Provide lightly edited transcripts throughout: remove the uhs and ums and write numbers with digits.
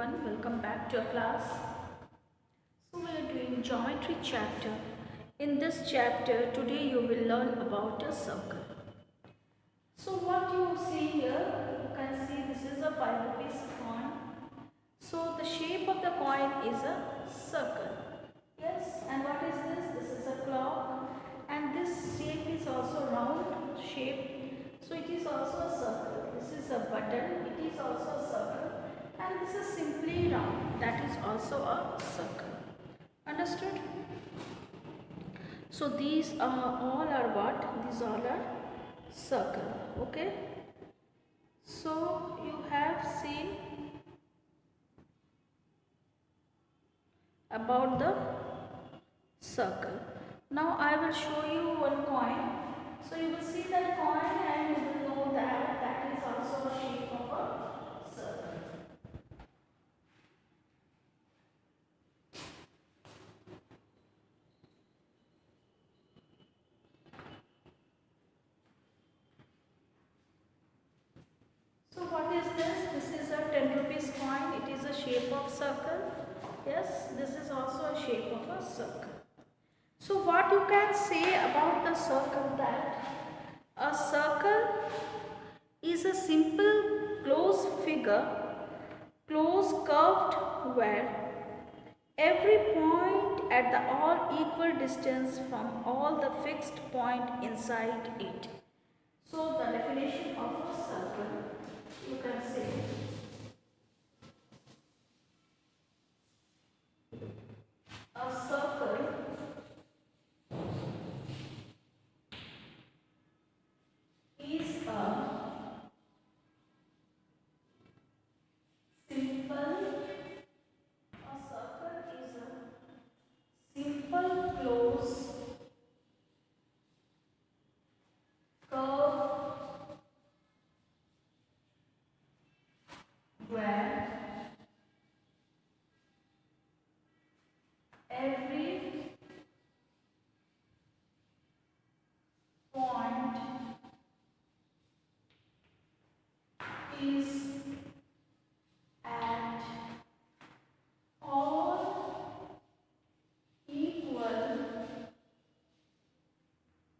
everyone, welcome back to our class. So we are doing geometry chapter. In this chapter today you will learn about a circle. So what you see here, you can see this is a 5 rupees coin. So the shape of the coin is a circle. Yes, and what is this? This is a clock, and this shape is also round shape. So it is also a circle. This is a button. It is also a circle. And this is simply round. That is also a circle. Understood? So these are all are what? These all are circle. Okay. So you have seen about the circle. Now I will show you one coin. So you will see that coin and you will know that that is also a shape of a circle. So what is this? This is a 10 rupees coin. It is a shape of circle. Yes, this is also a shape of a circle. So what you can say about the circle, that a circle is a simple closed figure, close curved, where every point at the all equal distance from all the fixed point inside it. So the definition of a circle, you can say a circle is a simple, a circle is a simple close curve where every point is at all equal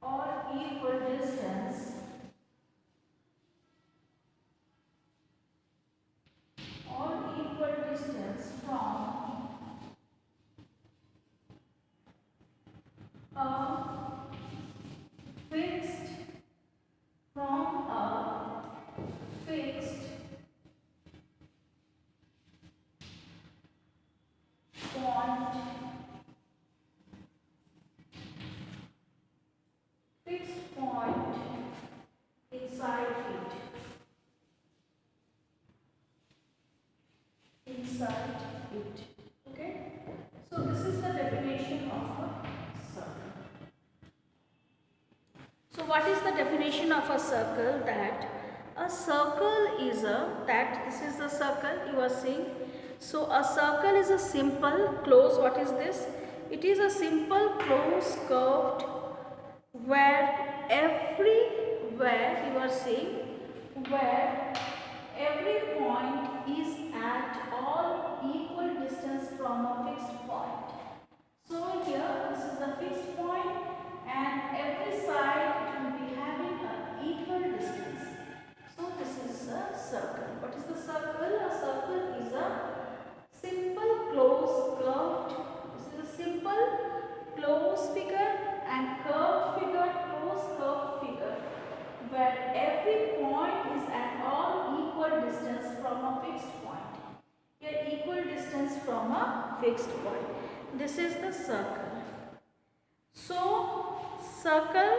or equal distance, or equal distance from a fixed, from a fixed point, fixed point inside it, inside it. Okay, so this is the definition of a circle. So what is the definition of a circle? That a circle is a, that this is the circle you are seeing. So a circle is a simple close, what is this? It is a simple close curved where everywhere you are seeing, where every point is at all equal distance from a fixed point. So here this is the fixed point and every side it will be having an equal distance. So this is a circle. What is the circle? A circle is a simple close curved. This is a simple close figure and curved figure, close curved figure, where every point is at all equal distance from a fixed point. Here equal distance from a fixed point. This is the circle. So circle,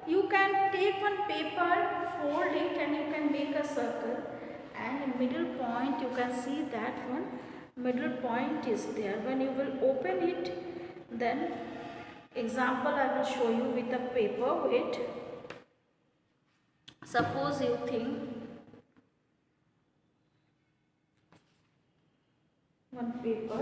you can take one paper, fold it and you can make a circle, and in middle point you can see that one middle point is there. When you will open it, then example I will show you with a paper. Wait, suppose you think one paper,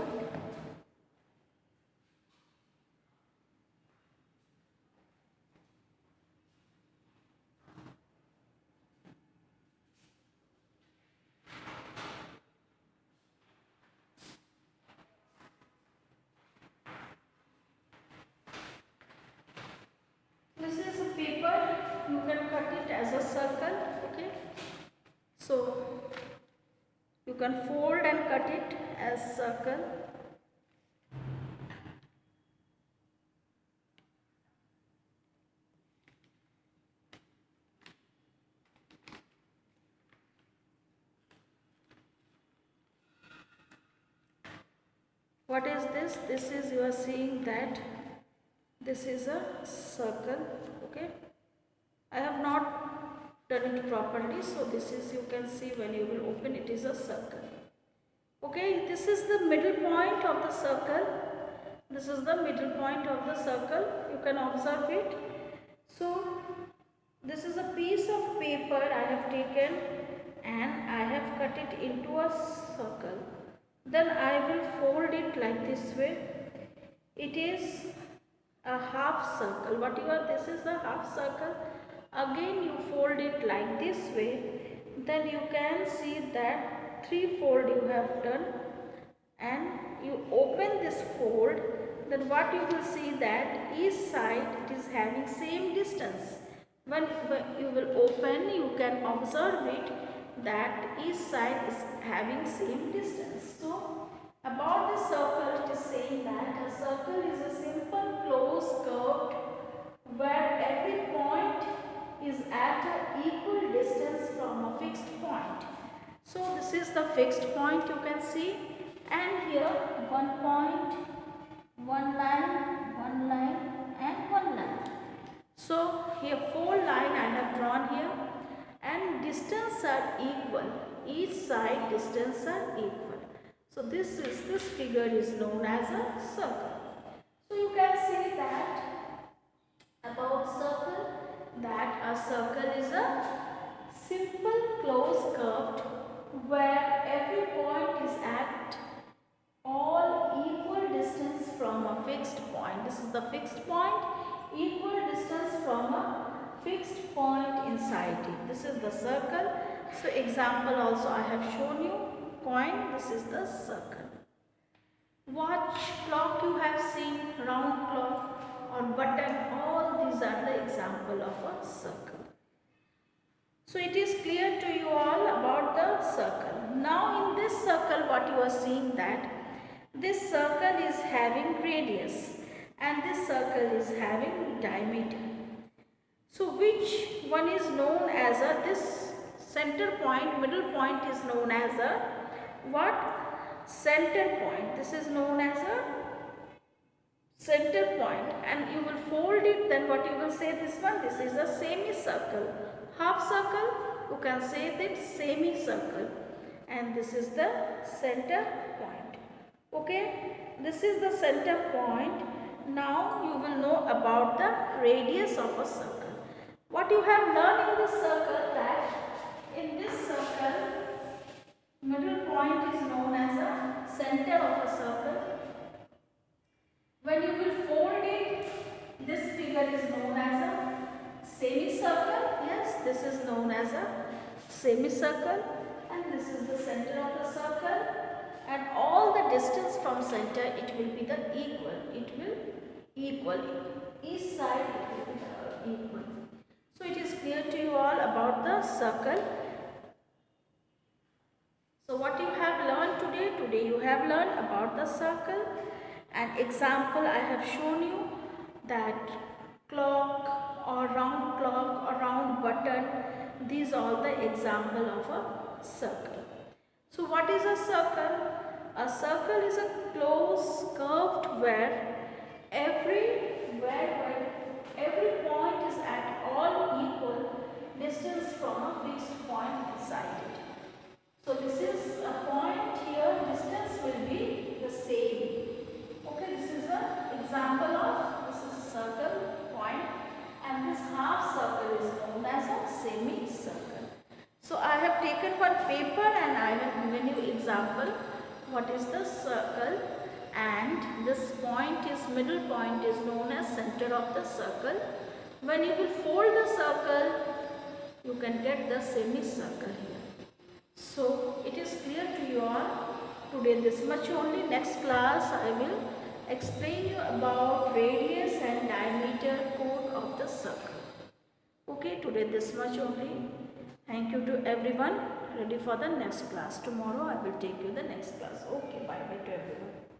can fold and cut it as circle. What is this? This is, you are seeing that this is a circle. Okay, I have not done it properly, so this is, you can see when you will open, it is a circle. Okay, this is the middle point of the circle. This is the middle point of the circle. You can observe it. So this is a piece of paper I have taken and I have cut it into a circle. Then I will fold it like this way. It is a half circle. This is a half circle. Again you fold it like this way. Then you can see that 3 fold you have done, and you open this fold. Then what you will see that each side it is having same distance. When you will open, you can observe it that each side is having same distance. So about the circle, it is saying that a circle is a simple closed curve where every point is at an equal distance from a fixed point. So this is the fixed point, you can see, and here one point, one line and one line. So here 4 lines I have drawn here, and distance are equal. Each side distance are equal. So this figure is known as a circle. So you can say that about circle, that a circle is a simple closed curve where every point is at all equal distance from a fixed point. This is the fixed point, equal distance from a fixed point inside it. This is the circle. So example also I have shown you. Coin, this is the circle. Watch, clock you have seen, round clock or button, all these are the example of a circle. So it is clear to you all about the circle. Now in this circle what you are seeing, that this circle is having radius and this circle is having diameter. So which one is known as this center point, middle point is known as a what? Center point. This is known as a center point, and you will fold it, then what you will say, this one, this is a semicircle. Half circle, you can say that semicircle, and this is the center point. Okay, this is the center point. Now you will know about the radius of a circle. What you have learned in this circle, that in this circle middle point is known as a center of a circle. When you will fold it, this figure is known as a semicircle. Yes, this is known as a semicircle, and this is the center of the circle, and all the distance from center, it will be the equal. It will equal. Each side it will be the equal. So it is clear to you all about the circle. So what you have learned today? Today you have learned about the circle. An example I have shown you, that clock or round button, these are the example of a circle. So what is a circle? A circle is a closed curved where every point is at all equal distance from a fixed point inside it. So this is a point here, distance will be the same. Okay, this is an example of, this is a circle point, and this half circle is known as a semicircle. So I have taken one paper and I have given you example what is the circle, and this point is, middle point is known as center of the circle. When you will fold the circle, you can get the semicircle here. So it is clear to you all. Today this much only. Next class I will explain you about radius and diameter code of the circle. Okay, today this much only. Thank you to everyone. Ready for the next class. Tomorrow I will take you the next class. Okay, bye bye to everyone.